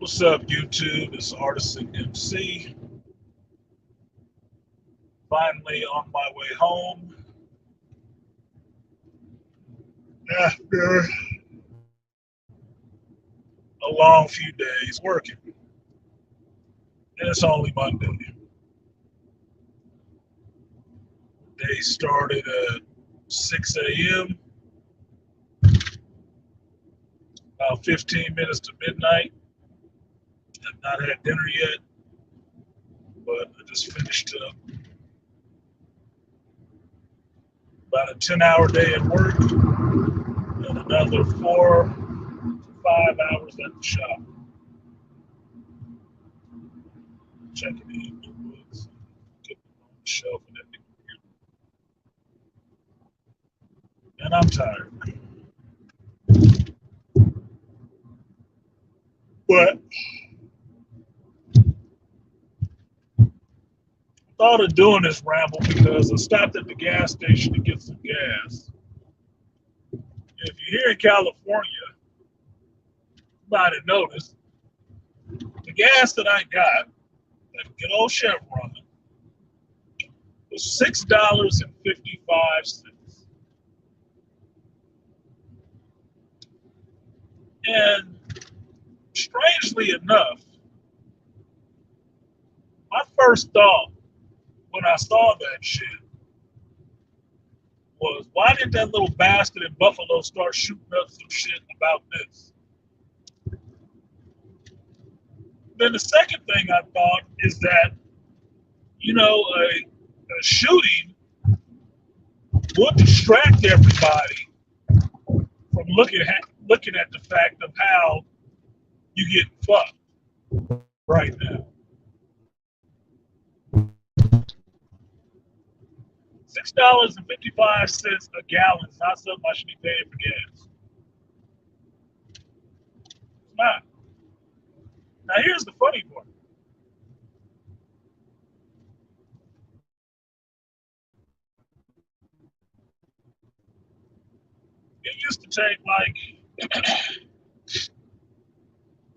What's up, YouTube? It's Artisan MC. Finally on my way home after a long few days working. And it's only Monday. Day started at 6 a.m., about 15 minutes to midnight. I've not had dinner yet, but I just finished up about a 10-hour day at work and another 4 to 5 hours at the shop. Checking in new books, getting them on the shelf and everything. And I'm tired. But I thought of doing this ramble because I stopped at the gas station to get some gas. If you're here in California, you might have noticed the gas that I got at good old Chevron was $6.55. And strangely enough, my first thought when I saw that shit was, why did that little bastard in Buffalo start shooting up some shit about this? Then the second thing I thought is that, a shooting would distract everybody from looking at the fact of how you get fucked right now. $6.55 a gallon is not something I should be paying for gas. It's not. Now here's the funny part. It used to take like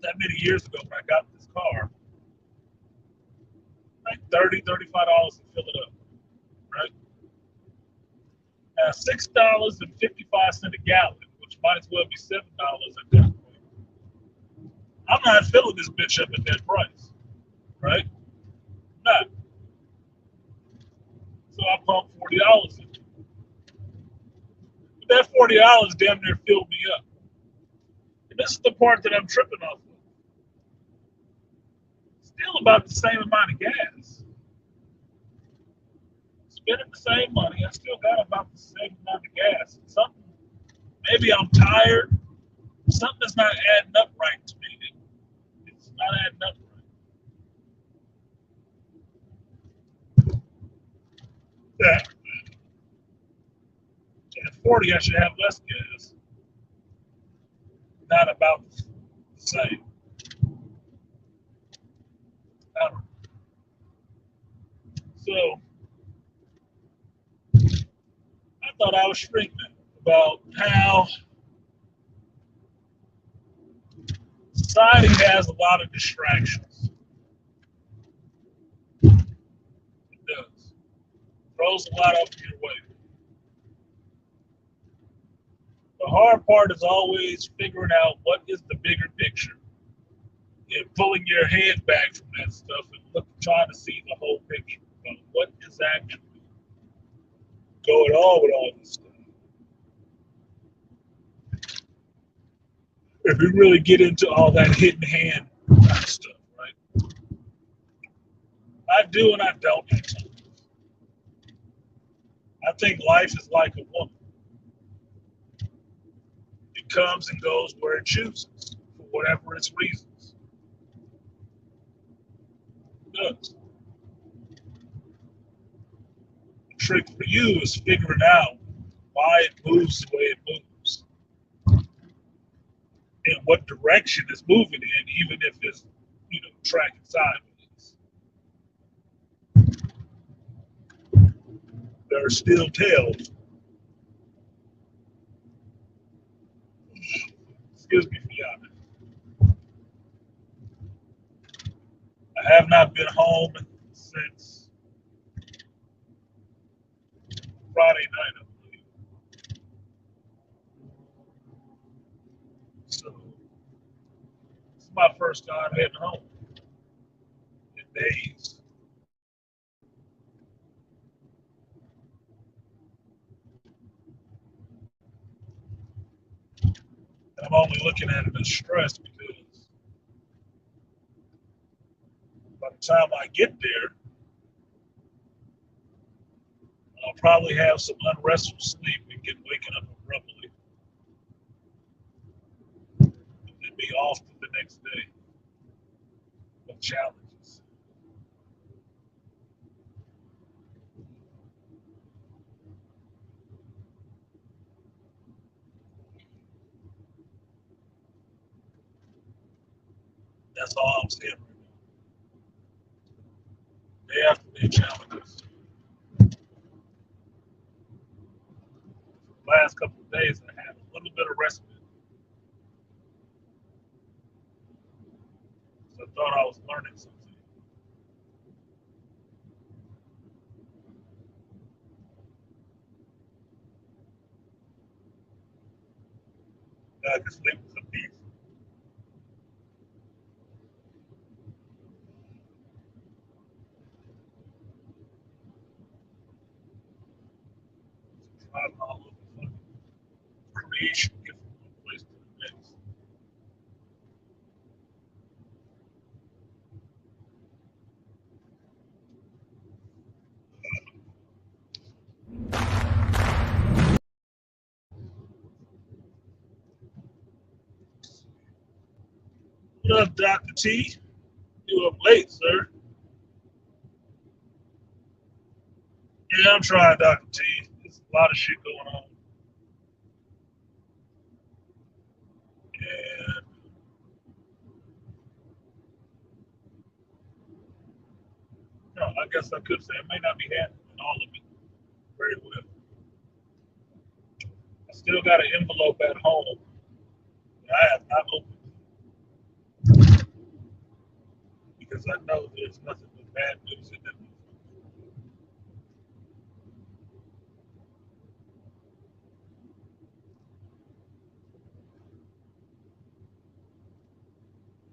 that many years ago when I got this car, like $30, $35 to fill it up, right? Now $6.55 a gallon, which might as well be $7 at that point. I'm not filling this bitch up at that price, right? I'm not. So I pumped $40 in. But that $40 damn near filled me up. And this is the part that I'm tripping off of. Still about the same amount of gas. Spending the same money, I still got about the same amount of gas. Something, maybe I'm tired. Something's not adding up right to me. It's not adding up right. Yeah. At 40, I should have less gas. Not about the same. I don't know. So I thought I was shrinking about how society has a lot of distractions. It does. Throws a lot up your way. The hard part is always figuring out what is the bigger picture and pulling your head back from that stuff and trying to see the whole picture of what is actually going on with all this stuff. If we really get into all that hidden hand kind of stuff, right? I do and I don't at times. I think life is like a woman. It comes and goes where it chooses, for whatever its reasons. It does. The trick for you is figuring out why it moves the way it moves and what direction it's moving in, even if it's, tracking sideways. There are still tails. Excuse me for yawning. I have not been home since Friday night, I believe. So it's my first time heading home in days. I'm only looking at it as stress because by the time I get there, I'll probably have some unrestful sleep and get waking up abruptly and then be off to the next day with challenges. That's all I'm saying right now. Day after day challenges. The last couple of days I had a little bit of respite. So I thought I was learning something. I could sleep with some peace. Driving all over the fucking creation, get from one place to the next. What up, Dr. T? You up late, sir? Yeah, I'm trying, Dr. T. There's a lot of shit going on. And no, I guess I could say I may not be handling all of it very well. I still got an envelope at home that I have not opened because I know there's nothing but bad news in it.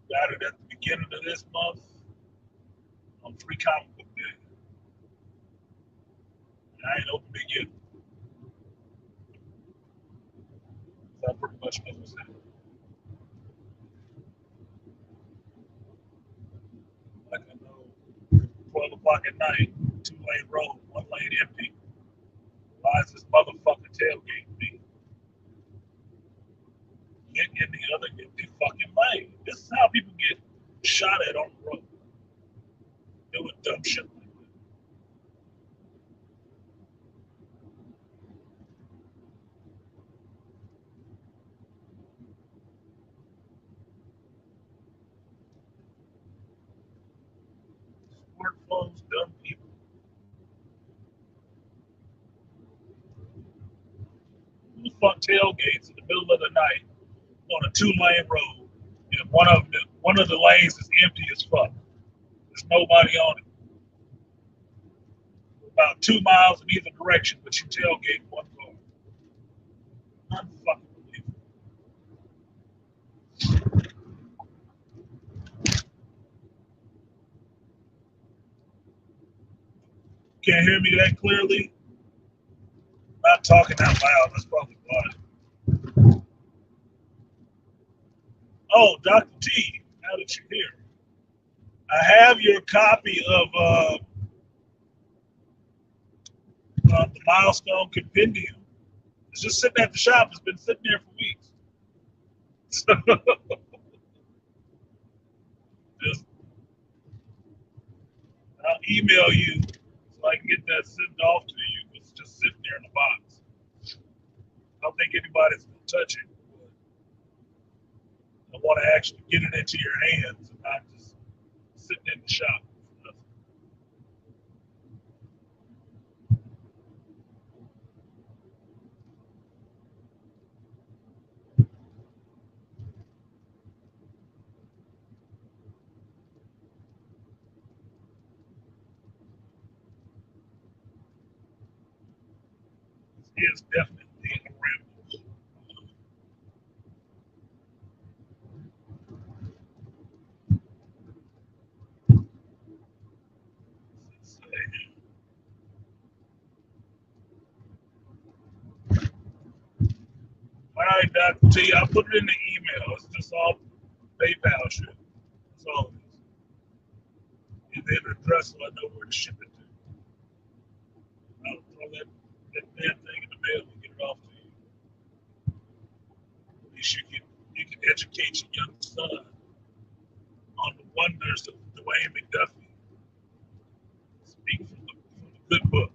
Got it at the beginning of this month on Free Comic Book Day. And I ain't opened it yet. So I pretty much know what's in it. Like I know 12 o'clock at night, 2 lane road, 1 lane empty. Why is this motherfucker tailgating me? Get in the other empty fucking lane. This is how people get shot at on the road. Doing dumb shit like that. Smartphones, dumb people. Who the fuck tailgates in the middle of the night on a 2 lane road and one of the lanes is empty as fuck? There's nobody on it. About 2 miles in either direction, but you tailgate one car. Unfucking believable. Can't hear me that clearly? Not talking out loud. That's probably why. Oh, Dr. T, now that you're here, I have your copy of the Milestone Compendium. It's just sitting at the shop. It's been sitting there for weeks. So just I'll email you so I can get that sent off to you. It's just sitting there in the box. I don't think anybody's gonna touch it. I want to actually get it into your hands and not just sitting in the shop. is definitely a ramble. All right, Dr. T, I put it in the email. It's just all PayPal shit. That's all it is. And then the address so I know where to ship it to. I'll throw that damn thing in the mail and get it off to you. At least you can educate your young son on the wonders of Dwayne McDuffie. Speak from the good book.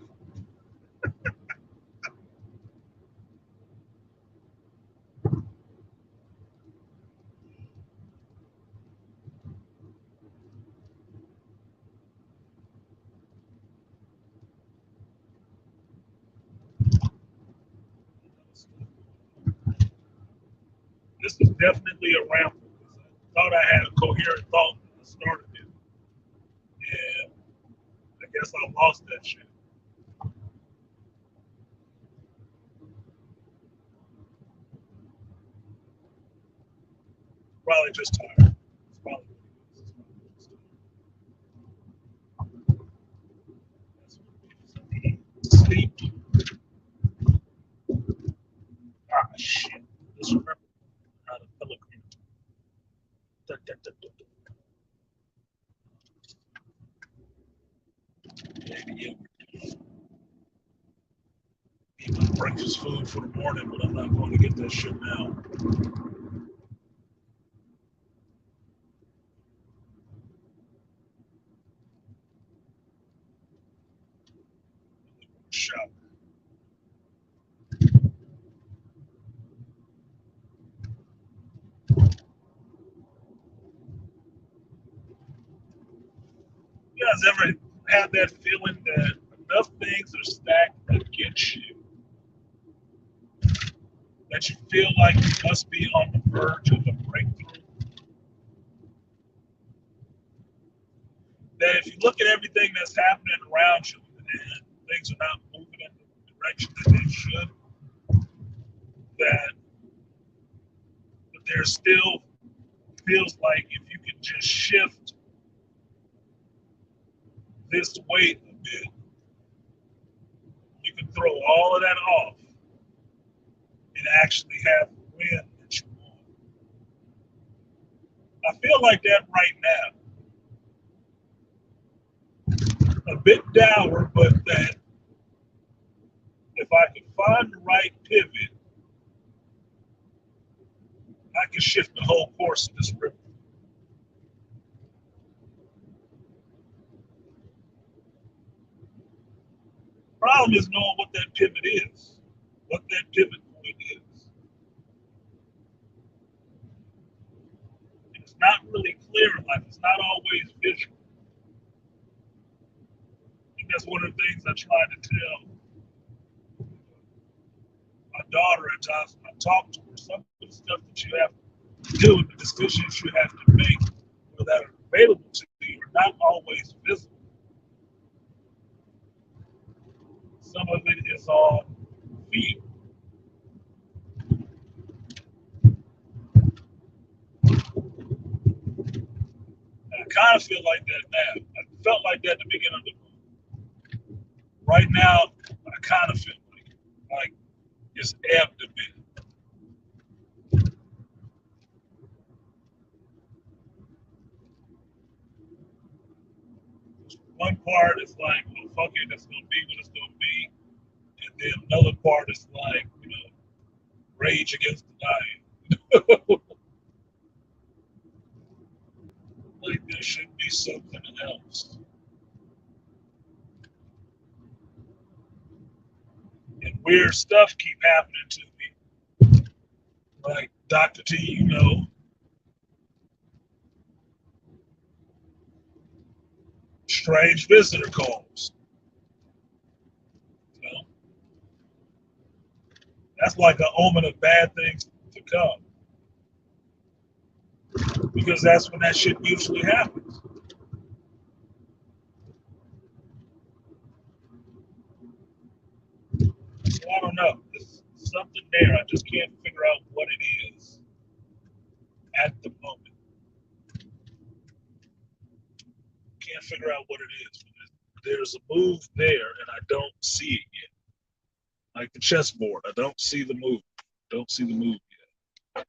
This is definitely a ramble because I thought I had a coherent thought when I started it. And I guess I lost that shit. Probably just tired. It's probably sleep. Ah, shit. Just remember how to telegram. Da, da, da, da, da. Yeah, eat my breakfast food for the morning, but I'm not going to get that shit now. Shop. You guys ever have that feeling that enough things are stacked against you that you feel like you must be on the verge of a breakthrough? That if you look at everything that's happening around you and things are not moving in the direction that they should, that there still feels like if you can just shift this weight a bit, you can throw all of that off and actually have the win that you want. I feel like that right now. A bit dour, but that if I can find the right pivot, I can shift the whole course of this river. Problem is knowing what that pivot is, what that pivot point is. And it's not really clear in life. It's not always visual. And that's one of the things I try to tell my daughter at times when I talk to her. Some of the stuff that you have to do and the decisions you have to make or that are available to you are not always visible. Some of it is all feel. And I kind of feel like that now. I felt like that at the beginning of the month. Right now, I kind of feel like it's ebbed a bit. One part is like, well, fuck it, it's gonna be what it's gonna be, and then another part is like, rage against the dying. Like there should be something else. And weird stuff keep happening to me. Like Dr. T, strange visitor calls. You know, that's like an omen of bad things to come because that's when that shit usually happens. I don't know. There's something there. I just can't figure out what it is at the moment. Can't figure out what it is. There's a move there, and I don't see it yet. Like the chessboard, I don't see the move. Don't see the move yet.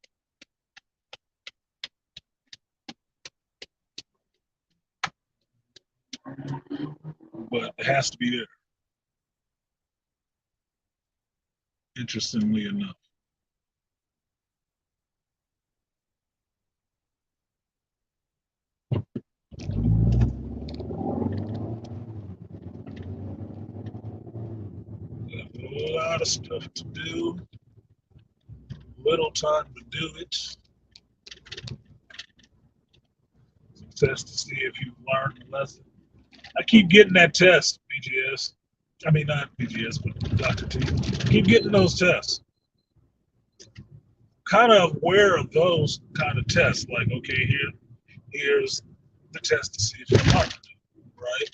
But it has to be there. Interestingly enough. A lot of stuff to do. Little time to do it. Some tests to see if you've learned the lesson. I keep getting that test, BGS. I mean, not BGS, but Dr. T. Keep getting those tests. Kind of aware of those kind of tests. Like, okay, here's the test to see if you learned it, right?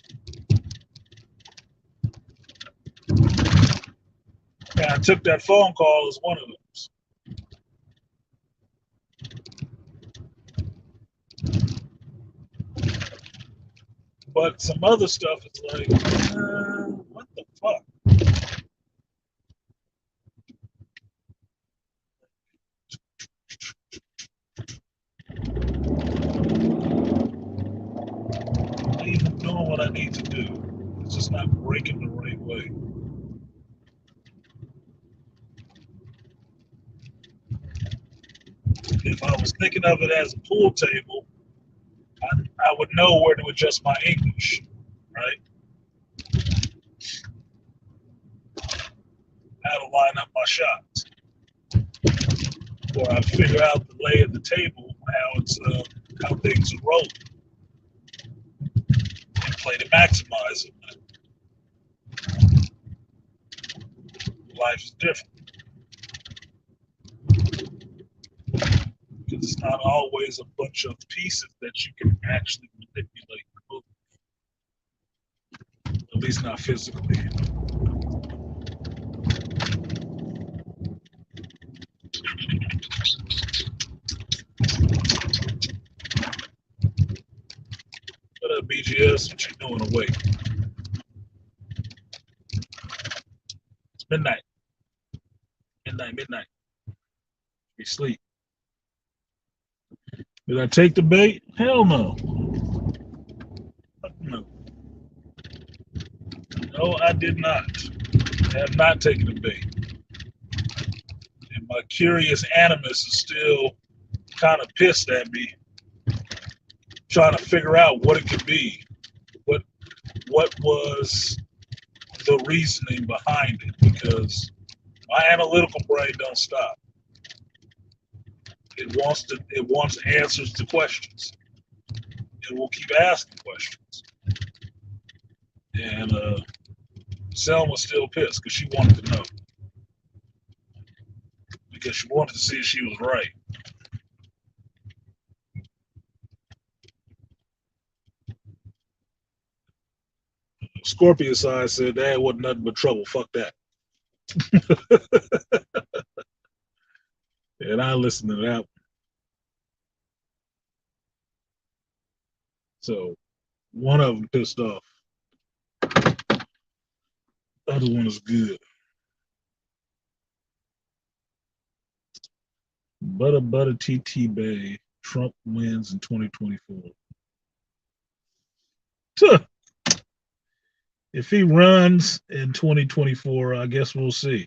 And I took that phone call as one of those. But some other stuff is like, what the fuck? I'm not even doing what I need to do. It's just not breaking the right way. If I was thinking of it as a pool table, I would know where to adjust my English, right? How to line up my shots. Or I figure out the lay of the table, how things are rolling, and play to maximize it. Life is different. Because it's not always a bunch of pieces that you can actually manipulate and move. At least not physically. What up, BGS? What you doing awake? It's midnight. Midnight. You sleep. Did I take the bait? Hell no. No. No, I did not. I have not taken the bait. And my curious animus is still kind of pissed at me, trying to figure out what it could be. What was the reasoning behind it? Because my analytical brain don't stop. It wants answers to questions. It will keep asking questions. And Selma's still pissed because she wanted to know. Because she wanted to see if she was right. Scorpio side said that wasn't nothing but trouble. Fuck that. And I listened to that. So one of them pissed off. The other one is good. Butter TT Bay. Trump wins in 2024. If he runs in 2024, I guess we'll see.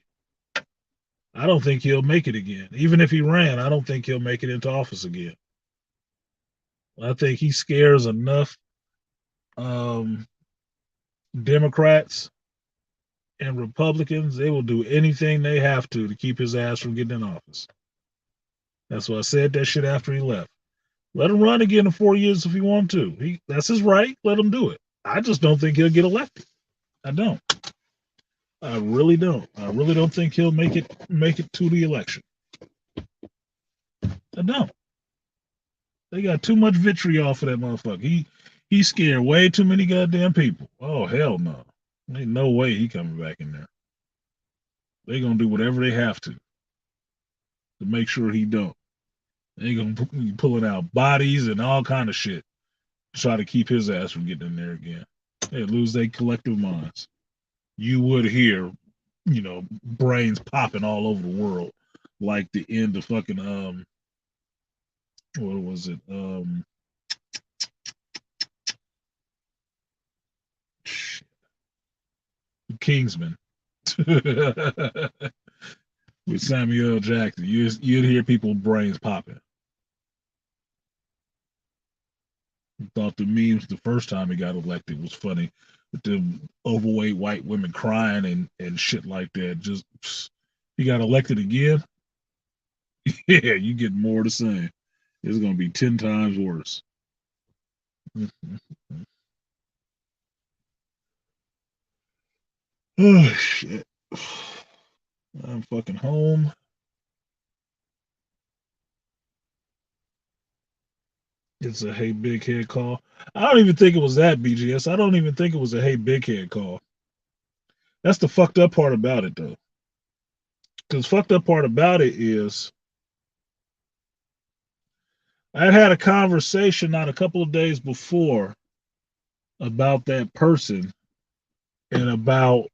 I don't think he'll make it again. Even if he ran, I don't think he'll make it into office again. I think he scares enough Democrats and Republicans. They will do anything they have to keep his ass from getting in office. That's why I said that shit after he left. Let him run again in 4 years if he wants to. That's his right. Let him do it. I just don't think he'll get elected. I don't. I really don't. I really don't think he'll make it to the election. I don't. They got too much vitriol for that motherfucker. He scared way too many goddamn people. Oh hell no. Ain't no way he coming back in there. They gonna do whatever they have to make sure he don't. They gonna be pulling out bodies and all kind of shit to try to keep his ass from getting in there again. They lose their collective minds. You would hear, brains popping all over the world, like the end of fucking what was it? Kingsman. With Samuel L. Jackson, you'd hear people brains popping. Thought the memes the first time he got elected was funny, with the overweight white women crying and shit like that. Just he got elected again. Yeah, you get more the same. It's gonna be 10 times worse. Oh shit! I'm fucking home. It's a hey big head call. I don't even think it was that BGS. I don't even think it was a hey big head call. That's the fucked up part about it though. Because fucked up part about it is I had a conversation not a couple of days before about that person and about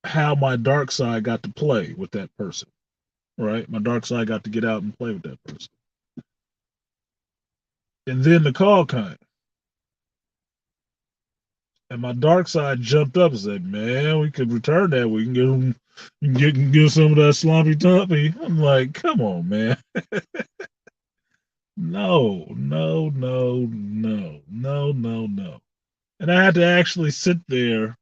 how my dark side got to play with that person. Right? My dark side got to get out and play with that person. And then the call came. And my dark side jumped up and said, "Man, we could return that. We can get some of that sloppy toppy." I'm like, "Come on, man. No, no, no, no, no, no, no." And I had to actually sit there,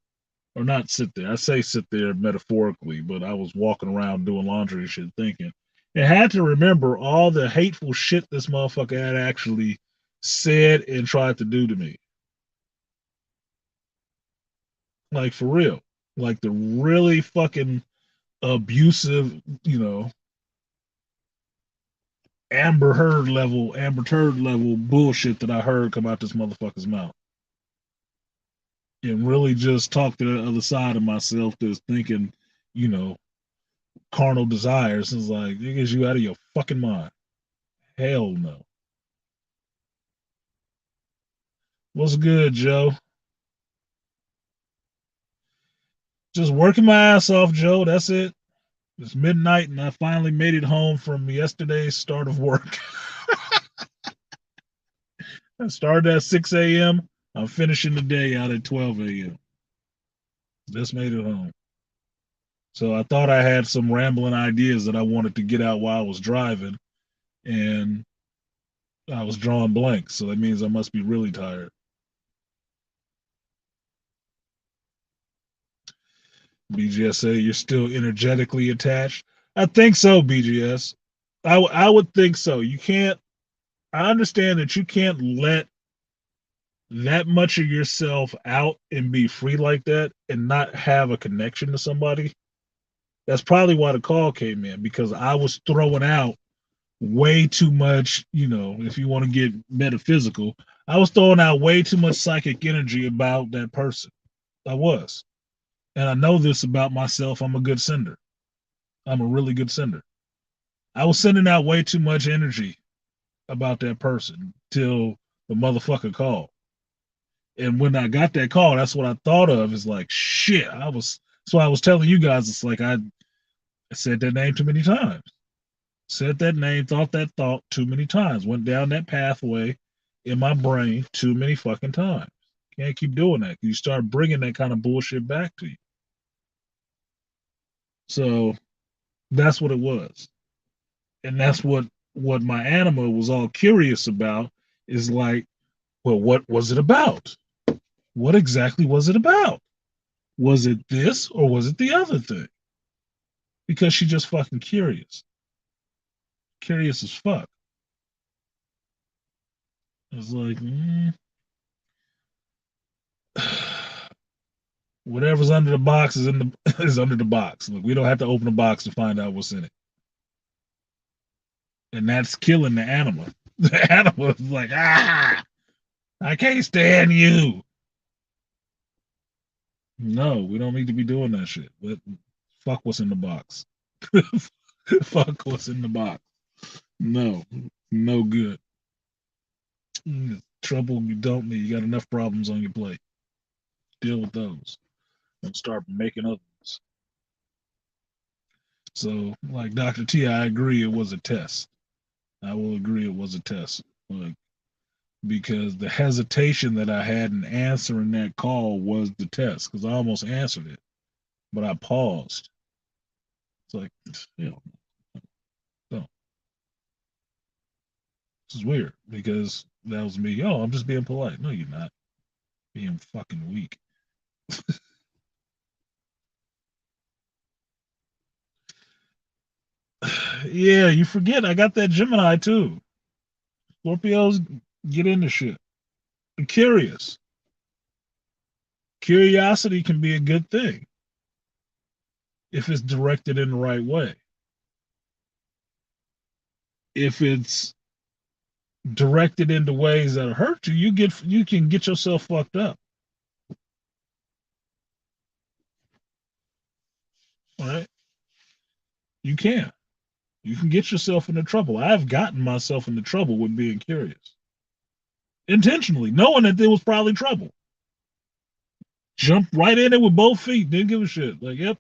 or not sit there. I say sit there metaphorically, but I was walking around doing laundry and shit, thinking. And had to remember all the hateful shit this motherfucker had actually said and tried to do to me. Like for real. Like the really fucking abusive, Amber Turd level bullshit that I heard come out this motherfucker's mouth. And really just talk to the other side of myself that's thinking, you know, carnal desires. It's like, niggas, you out of your fucking mind. Hell no. What's good, Joe? Just working my ass off, Joe. That's it. It's midnight and I finally made it home from yesterday's start of work. I started at 6 a.m. I'm finishing the day out at 12 a.m. Just made it home. So I thought I had some rambling ideas that I wanted to get out while I was driving, and I was drawing blanks. So that means I must be really tired. BGSA, you're still energetically attached. I think so, BGS. I would think so. You can't. I understand that you can't let that much of yourself out and be free like that and not have a connection to somebody. That's probably why the call came in, because I was throwing out way too much, if you want to get metaphysical, I was throwing out way too much psychic energy about that person. I was. And I know this about myself. I'm a good sender. I'm a really good sender. I was sending out way too much energy about that person till the motherfucker called. And when I got that call, that's what I thought of, is like, shit. So I was telling you guys, it's like I said that name too many times. Said that name, thought that thought too many times. Went down that pathway in my brain too many fucking times. Can't keep doing that. You start bringing that kind of bullshit back to you. So that's what it was. And that's what my anima was all curious about, is like, well, what was it about? What exactly was it about? Was it this or was it the other thing? Because she's just fucking curious. Curious as fuck. It's like, whatever's under the box is is under the box. Look, we don't have to open the box to find out what's in it. And that's killing the animal. The animal is like, I can't stand you. No, we don't need to be doing that shit. But Fuck what's in the box. Fuck what's in the box. No, no good. Trouble you don't need. You got enough problems on your plate. Deal with those and start making others. So, like Dr. T, I agree it was a test. I will agree it was a test. Like, because the hesitation that I had in answering that call was the test, because I almost answered it, but I paused. It's like, you know, no, this is weird because that was me. Oh, I'm just being polite. No, you're not. Being fucking weak. Yeah, you forget I got that Gemini too. Scorpios get into shit. I'm curious. Curiosity can be a good thing if it's directed in the right way. If it's directed into ways that hurt you, you can get yourself fucked up. Right? You can. You can get yourself into trouble. I've gotten myself into trouble with being curious. Intentionally, knowing that there was probably trouble. Jumped right in it with both feet. Didn't give a shit. Like, yep,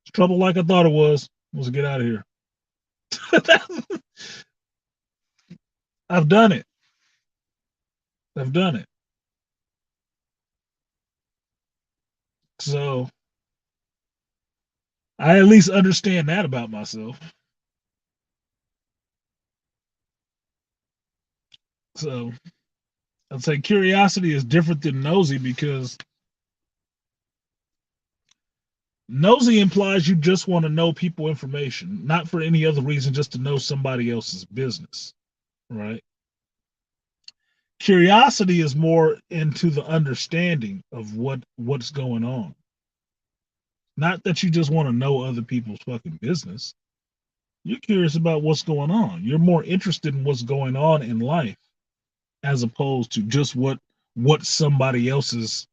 it's trouble like I thought it was. Let's get out of here. I've done it. I've done it. So I at least understand that about myself. So I'd say curiosity is different than nosy because nosy implies you just want to know people information, not for any other reason, just to know somebody else's business, right? Curiosity is more into the understanding of what's going on. Not that you just want to know other people's fucking business. You're curious about what's going on. You're more interested in what's going on in life as opposed to just what somebody else's,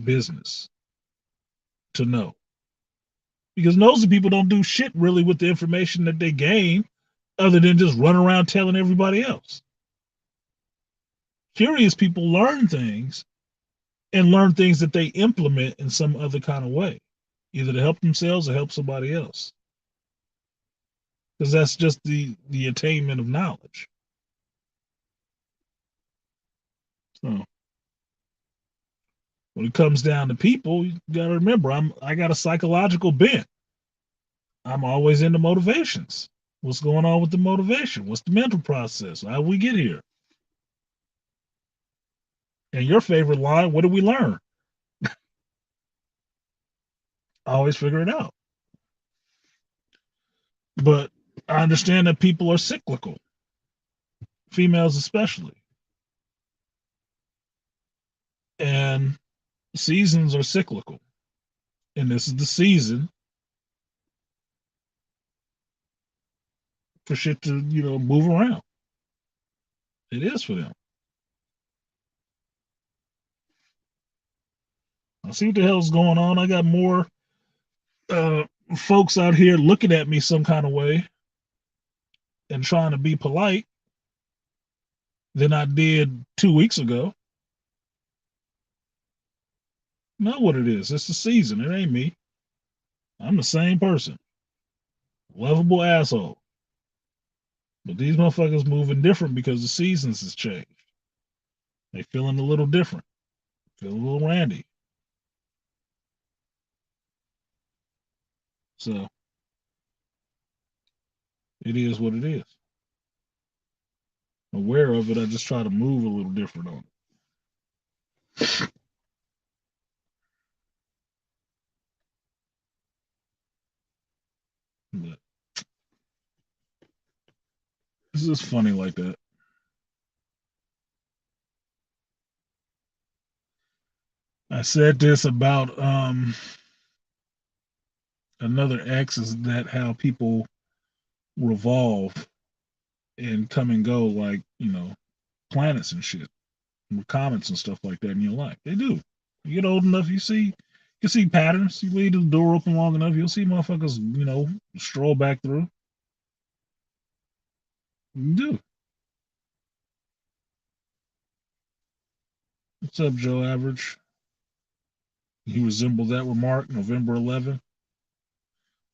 business to know. Because nosy people don't do shit really with the information that they gain other than just run around telling everybody else. Curious people learn things and learn things that they implement in some other kind of way, either to help themselves or help somebody else. Because that's just the attainment of knowledge. So when it comes down to people, you gotta remember I got a psychological bent. I'm always into motivations. What's going on with the motivation? What's the mental process? How we get here? And your favorite line, what did we learn? I always figure it out. But I understand that people are cyclical, females especially. And seasons are cyclical. And this is the season for shit to, move around. It is for them. I see what the hell's going on. I got more uh, folks out here looking at me some kind of way and trying to be polite than I did 2 weeks ago. Know what it is. It's the season. It ain't me. I'm the same person. Lovable asshole. But these motherfuckers moving different because the seasons has changed. They feeling a little different. Feel a little randy. So it is what it is. Aware of it, I just try to move a little different on it. But it's just funny like that. I said this about another X is that how people revolve and come and go like, planets and shit, with comets and stuff like that in your life. They do. You get old enough, you see You can see patterns. You leave the door open long enough, you'll see motherfuckers, stroll back through. You do. What's up, Joe Average? You resemble that remark November 11th,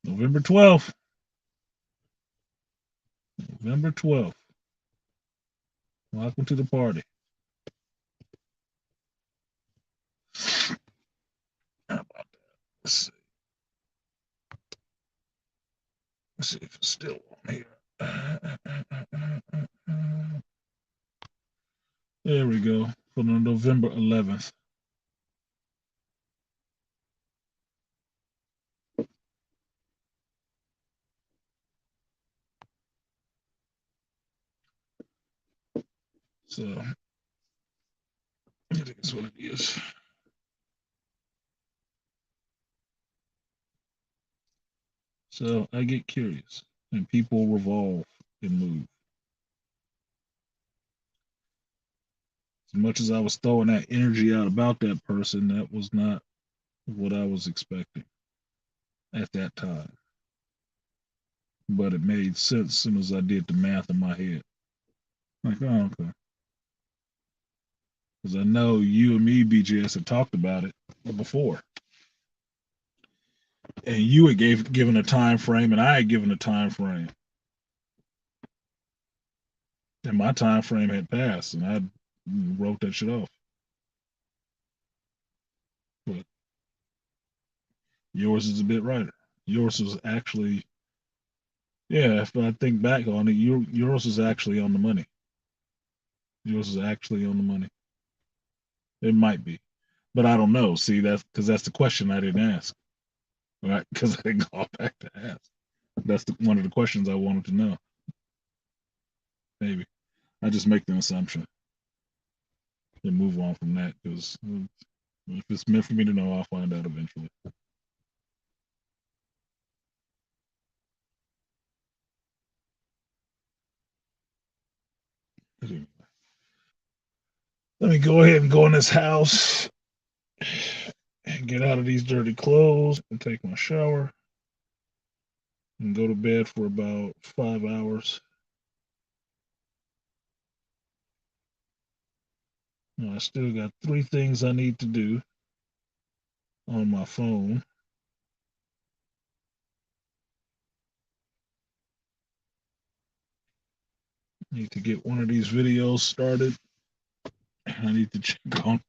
November 12th, November 12th. Welcome to the party. How about that? Let's see. Let's see if it's still on here. There we go. For the November 11th. So, I think that's what it is. So, I get curious, and people revolve and move. As much as I was throwing that energy out about that person, that was not what I was expecting at that time. But it made sense as soon as I did the math in my head. Like, oh, okay. Because I know you and me, BJS, had talked about it before. And you had given a time frame, and I had given a time frame. And my time frame had passed, and I wrote that shit off. But yours is a bit righter. Yours was actually, yeah, if I think back on it, yours is actually on the money. Yours is actually on the money. It might be, but I don't know. See, that's because that's the question I didn't ask, right? Because I didn't call back to ask. That's one of the questions I wanted to know. Maybe I just make the assumption and move on from that because if it's meant for me to know, I'll find out eventually. Let me go ahead and go in this house and get out of these dirty clothes and take my shower and go to bed for about 5 hours. Now, I still got 3 things I need to do on my phone. Need to get one of these videos started. I need to check on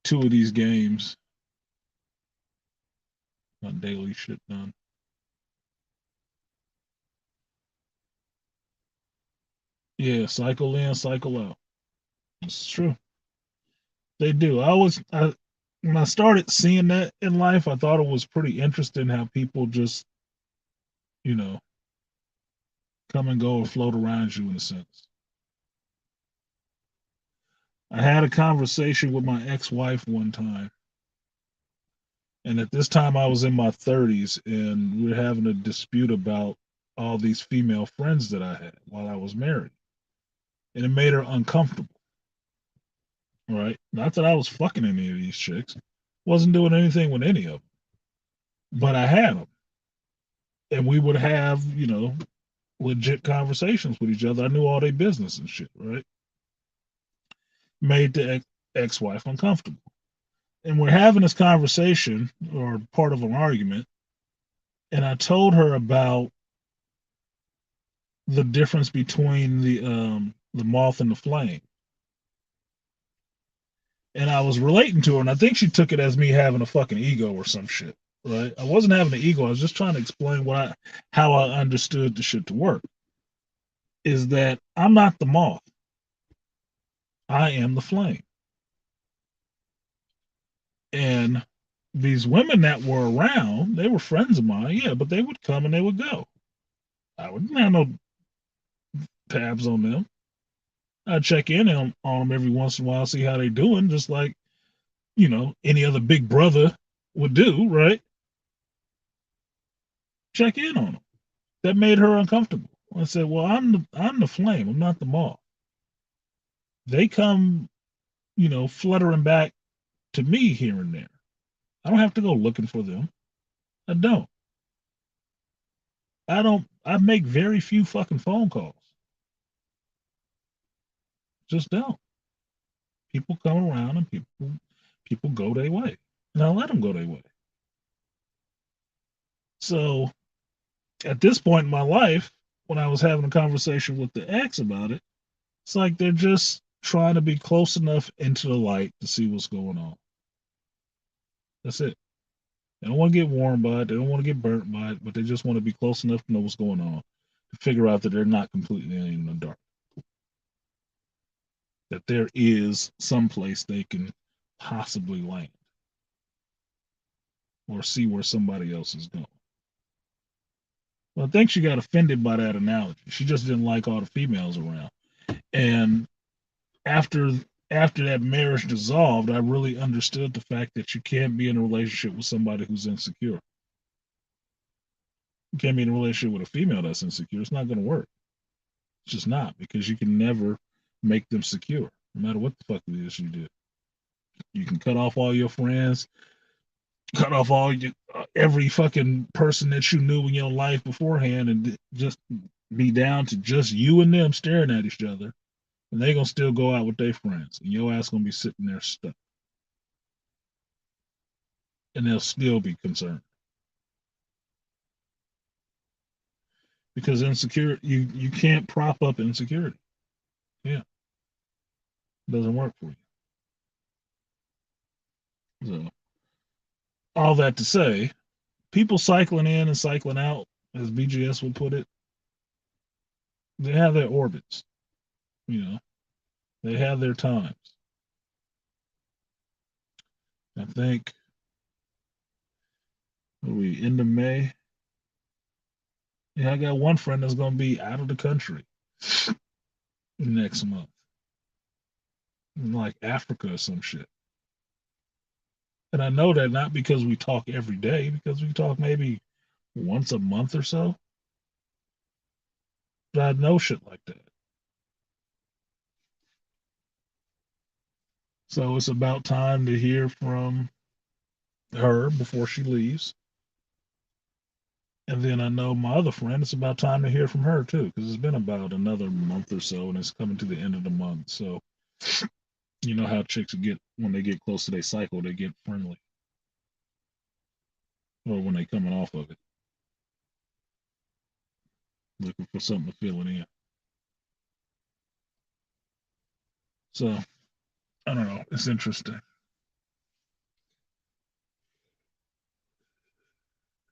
2 of these games. My daily shit done. Yeah, cycle in, cycle out. It's true. They do. When I started seeing that in life, I thought it was pretty interesting how people just, you know, come and go and float around you in a sense. I had a conversation with my ex-wife one time, and at this time I was in my 30s, and we were having a dispute about all these female friends that I had while I was married, and it made her uncomfortable. Right? Not that I was fucking any of these chicks, wasn't doing anything with any of them, but I had them, and we would have, legit conversations with each other. I knew all their business and shit. Right? Made the ex-wife uncomfortable. And we're having this conversation or part of an argument, and I told her about the difference between the moth and the flame, and I was relating to her, and I think she took it as me having a fucking ego or some shit. Right? I wasn't having an ego. I was just trying to explain how I understood the shit to work. Is that I'm not the moth. I am the flame. And these women that were around, they were friends of mine, yeah, but they would come and they would go. I wouldn't have no tabs on them. I'd check in on them every once in a while, see how they doing, just like, any other big brother would do, right? Check in on them. That made her uncomfortable. I said, well, I'm the flame. I'm not the moth. They come, fluttering back to me here and there. I don't have to go looking for them. I don't. I don't. I make very few fucking phone calls. Just don't. People come around and people go their way, and I let them go their way. So at this point in my life, when I was having a conversation with the ex about it, it's like they're just trying to be close enough into the light to see what's going on. That's it. They don't want to get warmed by it. They don't want to get burnt by it, but they just want to be close enough to know what's going on to figure out that they're not completely in the dark. That there is some place they can possibly land or see where somebody else is going. Well, I think she got offended by that analogy. She just didn't like all the females around. And after after that marriage dissolved, I really understood the fact that you can't be in a relationship with somebody who's insecure. You can't be in a relationship with a female that's insecure. It's not going to work. It's just not because you can never make them secure, no matter what the fuck it is you do. You can cut off all your friends, cut off all your every fucking person that you knew in your life beforehand, and just be down to just you and them staring at each other, and they gonna still go out with their friends, and your ass gonna be sitting there stuck, and they'll still be concerned because insecure you can't prop up insecurity. Yeah, it doesn't work for you. So all that to say, people cycling in and cycling out, as BGS would put it, they have their orbits. You know, they have their times. I think we end of May. Yeah, I got one friend that's gonna be out of the country next month, in like Africa or some shit. And I know that not because we talk every day, because we talk maybe once a month or so. But I know shit like that. So it's about time to hear from her before she leaves. And then I know my other friend, it's about time to hear from her too, because it's been about another month or so and it's coming to the end of the month. So you know how chicks get when they get close to their cycle, they get friendly. Or when they coming off of it, looking for something to fill it in. So I don't know. It's interesting.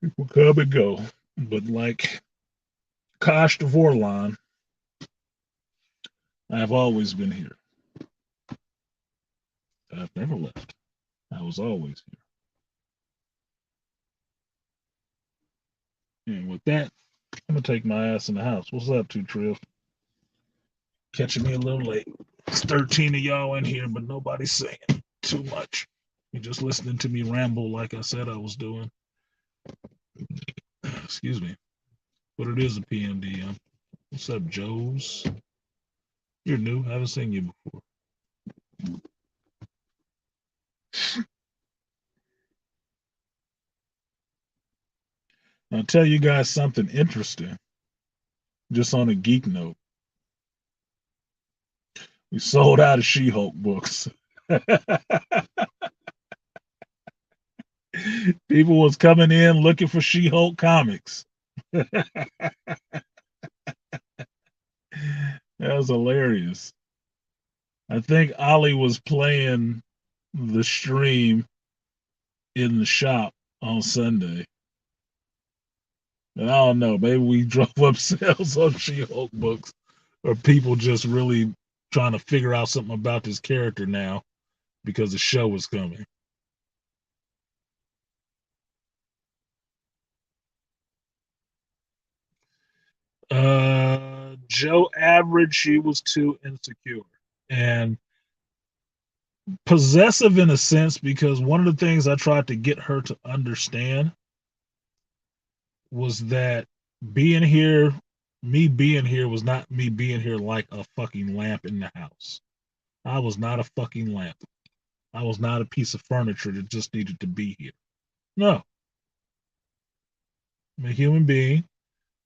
People come and go. But like Kosh the Vorlon, I've always been here. I've never left. I was always here. And with that, I'm gonna take my ass in the house. What's up, Two Trill? Catching me a little late. It's 13 of y'all in here, but nobody's saying too much. You're just listening to me ramble like I said I was doing. Excuse me. But it is a PMDM. What's up, Joes? You're new. I haven't seen you before. I'll tell you guys something interesting, just on a geek note. We sold out of She-Hulk books. People was coming in looking for She-Hulk comics. That was hilarious. I think Ollie was playing the stream in the shop on Sunday. And I don't know, maybe we drove up sales on She-Hulk books, or people just really trying to figure out something about this character now because the show was coming. Joe Average, she was too insecure and possessive in a sense because one of the things I tried to get her to understand was that being here, me being here was not me being here like a fucking lamp in the house. I was not a fucking lamp. I was not a piece of furniture that just needed to be here. No, I'm a human being,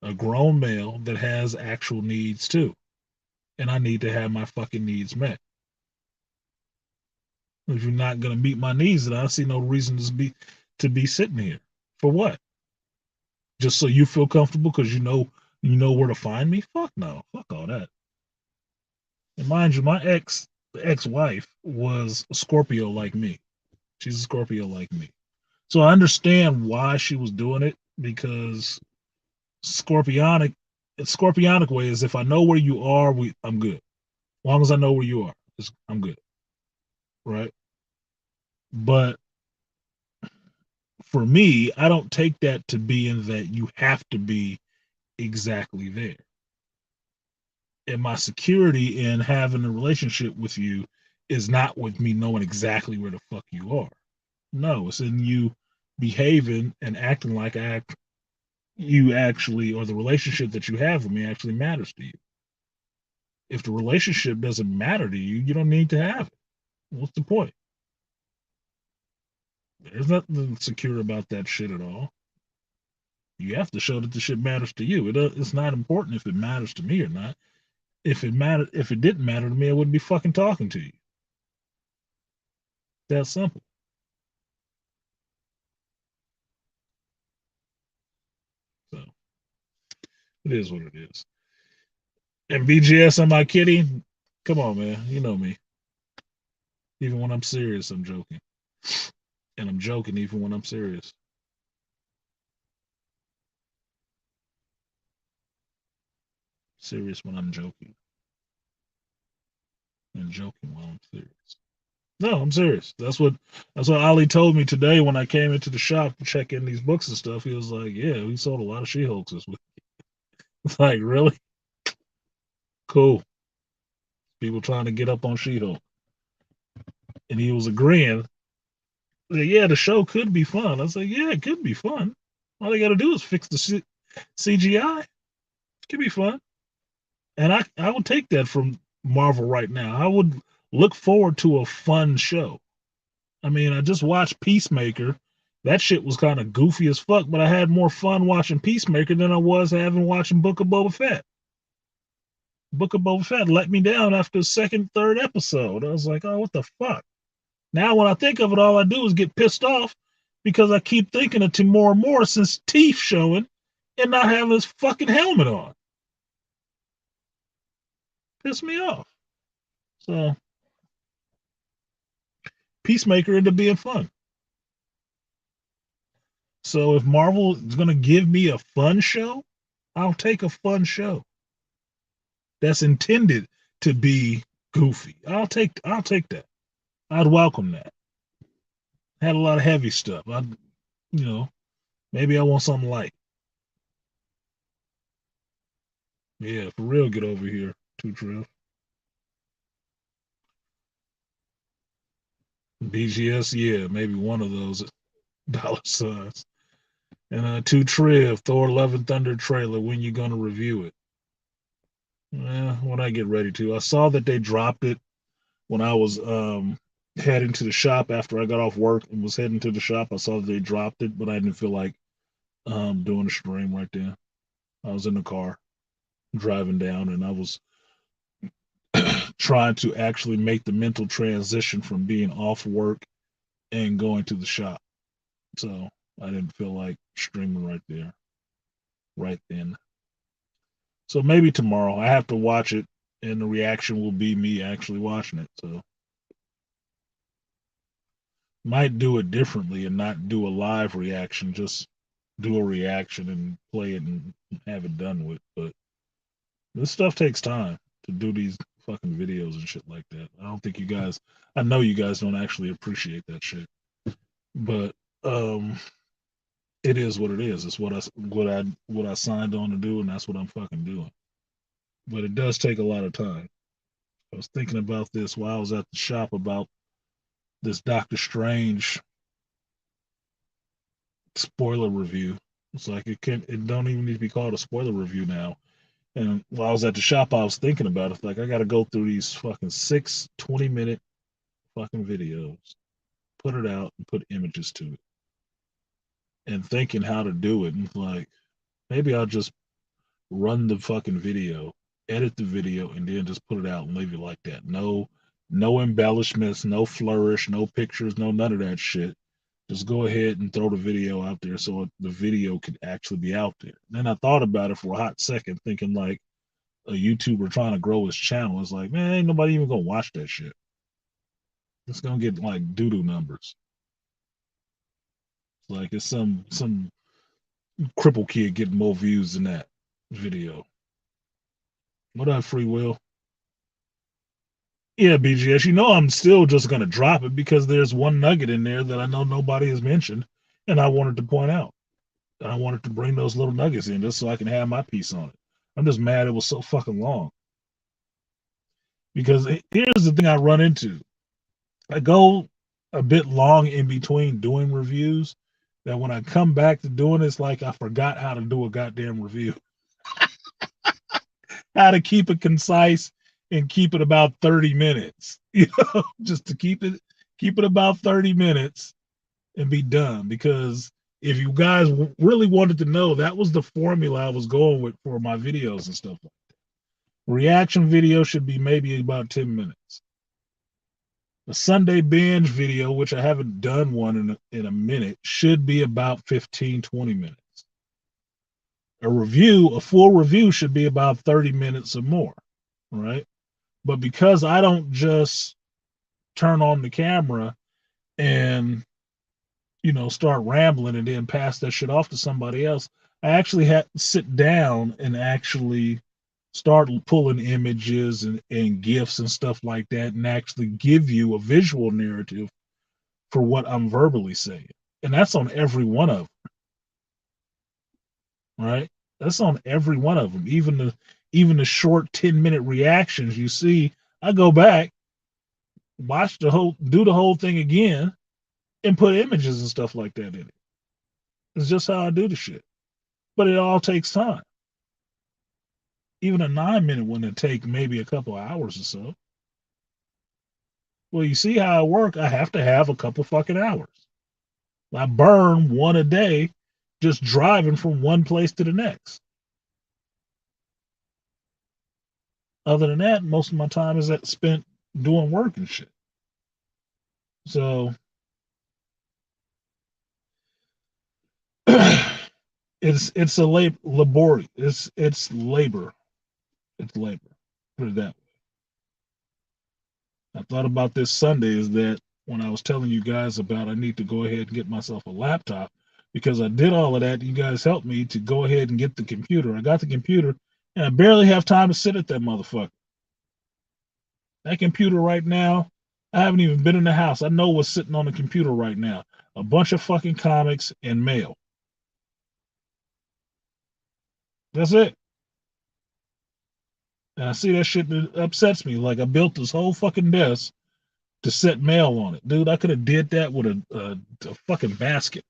a grown male that has actual needs too. And I need to have my fucking needs met. If you're not gonna meet my needs, then I see no reason to be sitting here. For what? Just so you feel comfortable because you know where to find me? Fuck no. Fuck all that. And mind you, my ex-wife was a Scorpio like me. She's a Scorpio like me. So I understand why she was doing it because scorpionic scorpionic way is if I know where you are, I'm good. As long as I know where you are, I'm good. Right? But for me, I don't take that to be in that you have to be exactly there. And my security in having a relationship with you is not with me knowing exactly where the fuck you are. No, it's in you behaving and acting like you actually, or the relationship that you have with me actually matters to you. If the relationship doesn't matter to you, you don't need to have it. What's the point? There's nothing secure about that shit at all. You have to show that the shit matters to you. It's not important if it matters to me or not. If it didn't matter to me, I wouldn't be fucking talking to you. That simple. So it is what it is. And BGS, am I kidding? Come on, man. You know me. Even when I'm serious, I'm joking. And I'm joking even when I'm serious. Serious when I'm joking. And joking while I'm serious. No, I'm serious. That's what Ali told me today when I came into the shop to check in these books and stuff. He was like, "Yeah, we sold a lot of She-Hulks this week." It's like, really? Cool. People trying to get up on She-Hulk. And he was agreeing. Like, yeah, the show could be fun. I was like, yeah, it could be fun. All they got to do is fix the CGI. It could be fun. And I would take that from Marvel right now. I would look forward to a fun show. I mean, I just watched Peacemaker. That shit was kind of goofy as fuck, but I had more fun watching Peacemaker than I was having watching Book of Boba Fett. Book of Boba Fett let me down after the second, third episode. I was like, oh, what the fuck? Now, when I think of it, all I do is get pissed off because I keep thinking of Timor Morrison's teeth showing and not having his fucking helmet on. Piss me off. So, Peacemaker ended up being fun. So, if Marvel is going to give me a fun show, I'll take a fun show that's intended to be goofy. I'll take that. I'd welcome that. Had a lot of heavy stuff. You know, maybe I want something light. Yeah, for real, get over here, Two Trill. BGS, yeah, maybe one of those dollar signs. And Two Triv, Thor Love and Thunder trailer. When you gonna review it? When I get ready to. I saw that they dropped it when I was heading to the shop after I got off work and was heading to the shop. I saw that they dropped it, but I didn't feel like doing a stream right then. I was in the car driving down, and I was trying to actually make the mental transition from being off work and going to the shop. So I didn't feel like streaming right there, right then. So maybe tomorrow I have to watch it, and the reaction will be me actually watching it. So might do it differently and not do a live reaction, just do a reaction and play it and have it done with. But this stuff takes time to do these fucking videos and shit like that. I don't think you guys, I know you guys don't actually appreciate that shit, but it is what it is. It's what I signed on to do, and that's what I'm fucking doing. But it does take a lot of time. I was thinking about this while I was at the shop about this Doctor Strange spoiler review. It's like it don't even need to be called a spoiler review now. And while I was at the shop, I was thinking about it. Like I got to go through these fucking 6 20-minute fucking videos. put it out and put images to it. And thinking how to do it, and like maybe I'll just run the fucking video, edit the video, and then just put it out and leave it like that. No embellishments, no flourish, no pictures, no none of that shit. Just go ahead and throw the video out there so the video could actually be out there. Then I thought about it for a hot second, thinking like a YouTuber trying to grow his channel. It's like, man, ain't nobody even gonna watch that shit. It's gonna get like doo-doo numbers. Like it's some cripple kid getting more views than that video. What up, Free Will? Yeah, BGS. You know I'm still just gonna drop it because there's one nugget in there that I know nobody has mentioned, and I wanted to point out. I wanted to bring those little nuggets in just so I can have my piece on it. I'm just mad it was so fucking long. Because here's the thing I run into. I go a bit long in between doing reviews that when I come back to doing it, it's like I forgot how to do a goddamn review. How to keep it concise and keep it about 30 minutes. You know, just to keep it about 30 minutes and be done. Because if you guys really wanted to know, that was the formula I was going with for my videos and stuff like that. Reaction video should be maybe about 10 minutes. A Sunday binge video, which I haven't done one in a minute, should be about 15, 20 minutes. A full review should be about 30 minutes or more, right? But because I don't just turn on the camera and start rambling and then pass that shit off to somebody else, I actually had to sit down and actually start pulling images and GIFs and stuff like that and actually give you a visual narrative for what I'm verbally saying. And that's on every one of them, right? That's on every one of them. Even the short 10-minute reactions you see, I go back, do the whole thing again, and put images and stuff like that in it. It's just how I do the shit. But it all takes time. Even a 9-minute one would take maybe a couple of hours or so. Well, you see how I work. I have to have a couple fucking hours. I burn one a day just driving from one place to the next. Other than that, most of my time is spent doing work and shit. So it's a labor. It's labor. It's labor. Put it that way. I thought about this Sunday is that when I was telling you guys about I need to go ahead and get myself a laptop because I did all of that. You guys helped me to go ahead and get the computer. I got the computer and I barely have time to sit at that motherfucker. That computer right now, I haven't even been in the house. I know what's sitting on the computer right now. A bunch of fucking comics and mail. That's it. And I see that shit that upsets me. Like I built this whole fucking desk to set mail on it. Dude, I could have did that with a fucking basket.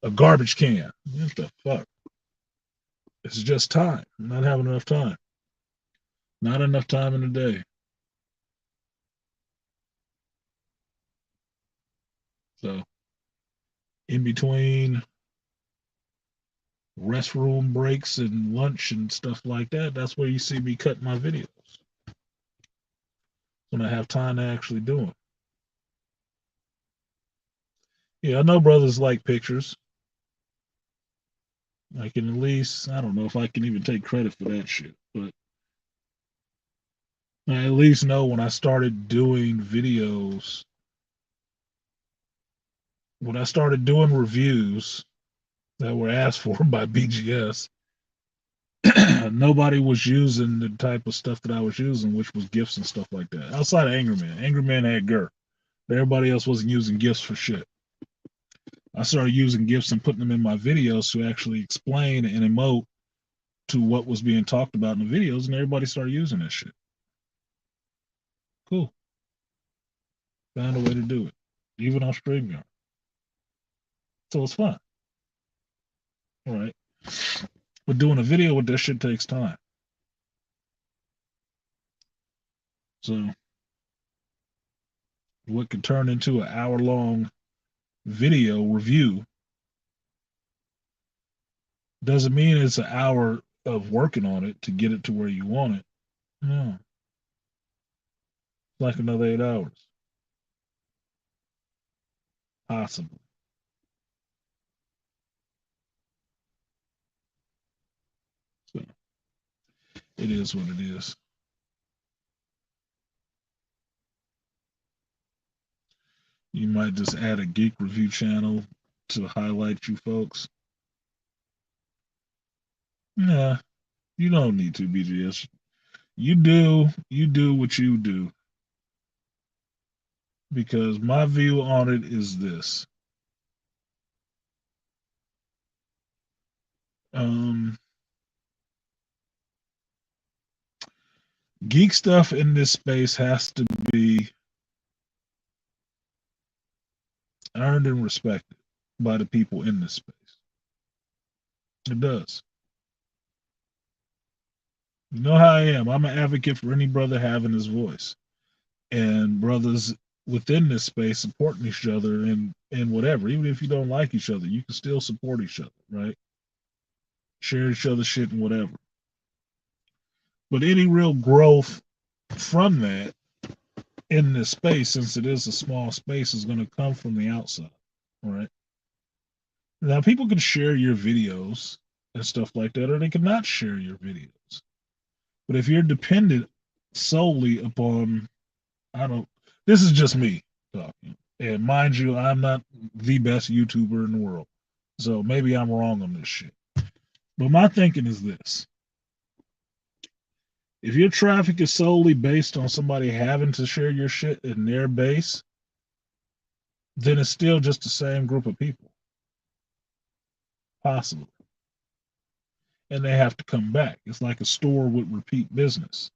A garbage can. What the fuck? It's just time. I'm not having enough time. Not enough time in the day. So in between restroom breaks and lunch and stuff like that, that's where you see me cut my videos. When I have time to actually do them. Yeah, I know brothers like pictures. I can at least, I don't know if I can even take credit for that shit, but I at least know when I started doing videos, when I started doing reviews that were asked for by BGS, nobody was using the type of stuff that I was using, which was GIFs and stuff like that. Outside of Angry Man. Angry Man had GIR. Everybody else wasn't using GIFs for shit. I started using GIFs and putting them in my videos to actually explain and emote to what was being talked about in the videos, and everybody started using that shit. Cool. Found a way to do it, even on StreamYard. So it's fun. All right. But doing a video with this shit takes time. So what could turn into an hour-long video review doesn't mean it's an hour of working on it to get it to where you want it. No, it's like another 8 hours, possible. So it is what it is. You might just add a geek review channel to highlight you folks. Nah, you don't need to, BGS. You do what you do. Because my view on it is this. Um, Geek stuff in this space has to be earned and respected by the people in this space. It does. You know how I am. I'm an advocate for any brother having his voice. And brothers within this space supporting each other and whatever. Even if you don't like each other, you can still support each other, right? Share each other's shit and whatever. But any real growth from that in this space, since it is a small space, is going to come from the outside, right? Now, people can share your videos and stuff like that, or they cannot share your videos. But if you're dependent solely upon, I don't, this is just me talking. And mind you, I'm not the best YouTuber in the world. So maybe I'm wrong on this shit. But my thinking is this. If your traffic is solely based on somebody having to share your shit in their base, then it's still just the same group of people, possibly. And they have to come back. It's like a store with repeat business.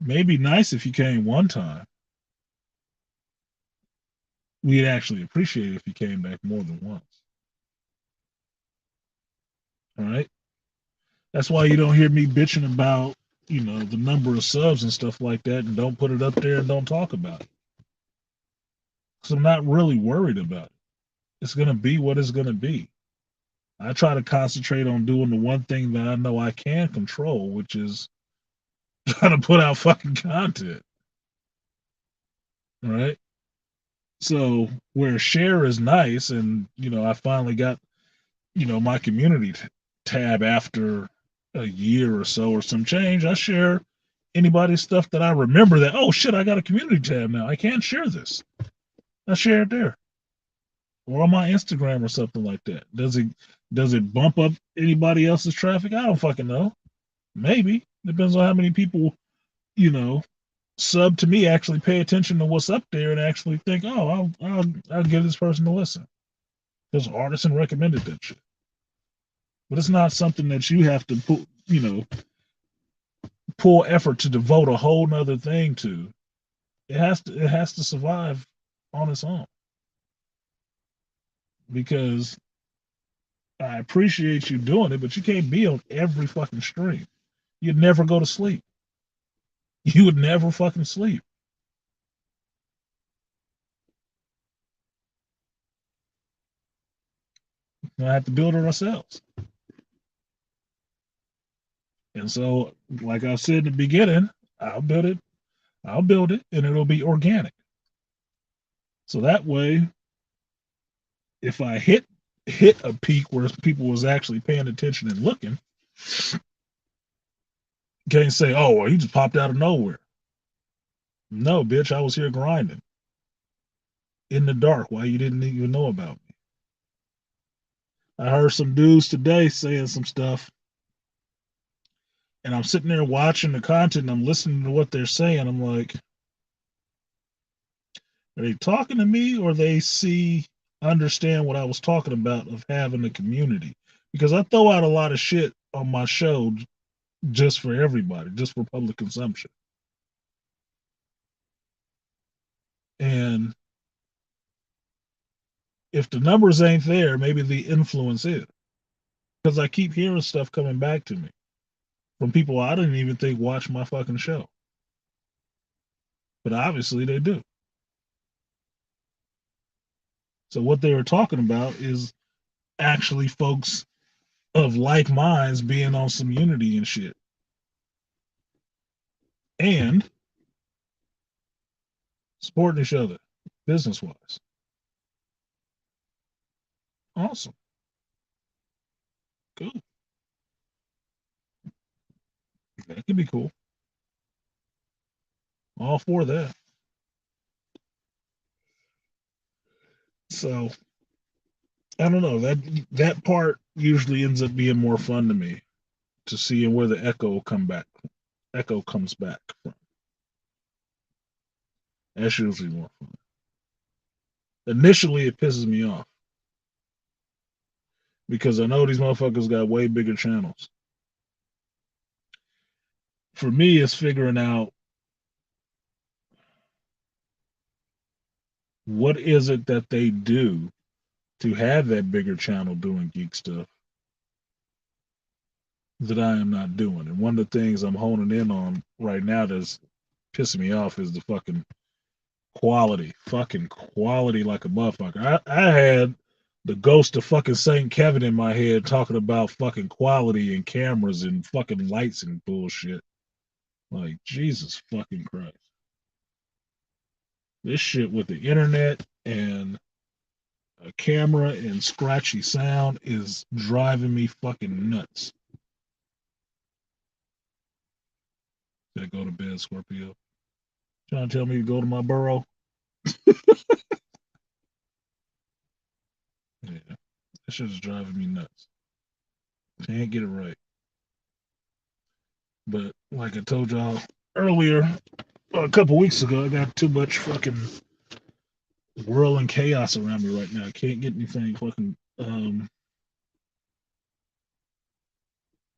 Maybe nice if you came one time. We'd actually appreciate it if you came back more than once. All right. That's why you don't hear me bitching about, the number of subs and stuff like that, and don't put it up there and don't talk about it. Because I'm not really worried about it. It's going to be what it's going to be. I try to concentrate on doing the one thing that I know I can control, which is trying to put out fucking content. All right. So where share is nice, and I finally got my community tab after a year or so or some change. I share anybody's stuff that I remember that, oh shit, I got a community tab now. I can't share this. I share it there. Or on my Instagram or something like that. Does it bump up anybody else's traffic? I don't fucking know. Maybe. Depends on how many people, you know, sub to me, actually pay attention to what's up there and actually think, oh, I'll give this person a listen. Because Artisan recommended that shit. But it's not something that you have to put, pull effort to devote a whole nother thing to. It has to survive on its own. Because I appreciate you doing it, but you can't be on every fucking stream. You'd never go to sleep. You would never fucking sleep. I have to build it ourselves. And so, like I said in the beginning, I'll build it, and it'll be organic. So that way, if I hit a peak where people was actually paying attention and looking, can't say, oh, well, he just popped out of nowhere. No, bitch, I was here grinding in the dark while you didn't even know about me. I heard some dudes today saying some stuff, and I'm sitting there watching the content and I'm listening to what they're saying. I'm like, are they talking to me, or they understand what I was talking about of having a community? Because I throw out a lot of shit on my show just for everybody, just for public consumption. And if the numbers ain't there, maybe the influence is. Because I keep hearing stuff coming back to me from people I didn't even think watch my fucking show. But obviously they do. So what they were talking about is actually folks of like minds being on some unity and shit, and supporting each other business wise. Awesome. Good. That could be cool. All for that. So I don't know. That part usually ends up being more fun to me, to see where the echo comes back from. That's usually more fun. Initially it pisses me off because I know these motherfuckers got way bigger channels. For me, it's figuring out what is it that they do to have that bigger channel doing geek stuff that I am not doing. And one of the things I'm honing in on right now that's pissing me off is the fucking quality. Fucking quality like a motherfucker. I had the ghost of fucking St. Kevin in my head talking about fucking quality and cameras and fucking lights and bullshit. Like, Jesus fucking Christ. This shit with the internet and a camera and scratchy sound is driving me fucking nuts. Did I go to bed, Scorpio? Trying to tell me to go to my burrow? Yeah, that shit is driving me nuts. Can't get it right. But like I told y'all earlier, a couple weeks ago, I got too much fucking whirling chaos around me right now. I can't get anything fucking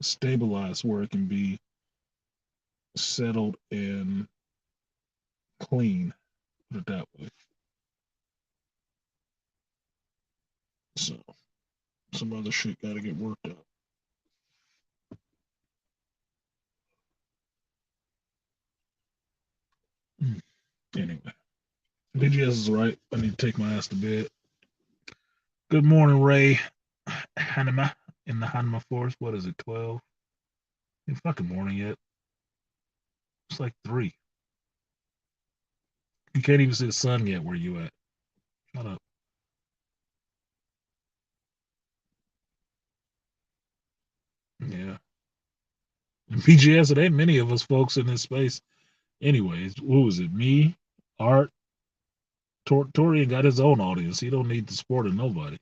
stabilized where it can be settled and clean. Put it that way. So some other shit got to get worked out. Anyway, BGS is right. I need to take my ass to bed. Good morning, Ray. Hanema in the Hanema Forest. What is it, 12? Ain't fucking morning yet. It's like 3. You can't even see the sun yet where you at. Shut up. Yeah. BGS, it ain't many of us folks in this space. Anyways, what was it? Me, Art, Torian got his own audience. He don't need the support of nobody.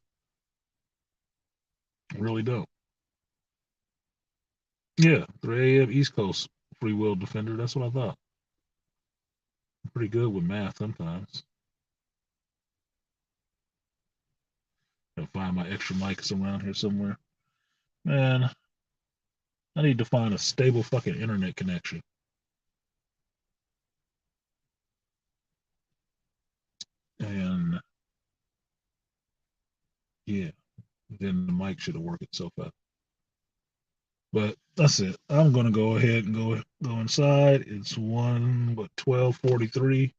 Really don't. Yeah, 3 a.m. East Coast free will defender. That's what I thought. I'm pretty good with math sometimes. Gotta find my extra mics around here somewhere. Man, I need to find a stable fucking internet connection. And yeah, then the mic should have worked itself out. But that's it. I'm gonna go ahead and go inside. It's 12:43.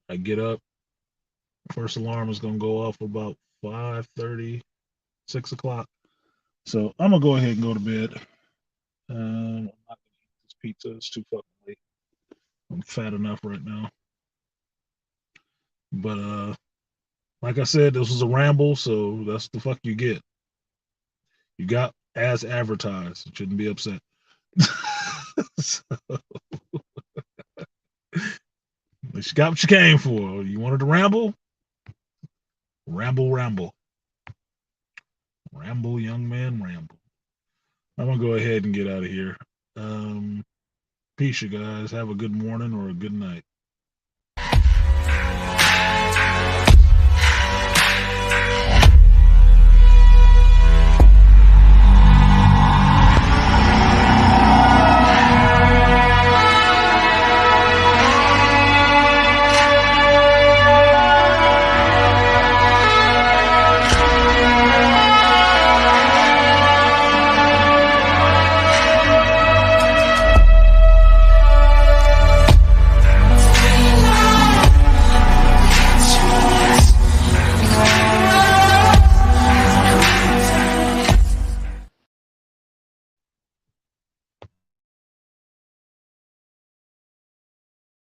I get up. First alarm is gonna go off about 5:30, 6 o'clock. So I'm gonna go ahead and go to bed. I'm not gonna eat this pizza. It's too fucking late. I'm fat enough right now. But like I said, this was a ramble, so that's the fuck you get. You got as advertised. You shouldn't be upset. So, you got what you came for. You wanted to ramble? Ramble, ramble. Ramble, young man, ramble. I'm gonna go ahead and get out of here. Peace, you guys. Have a good morning or a good night.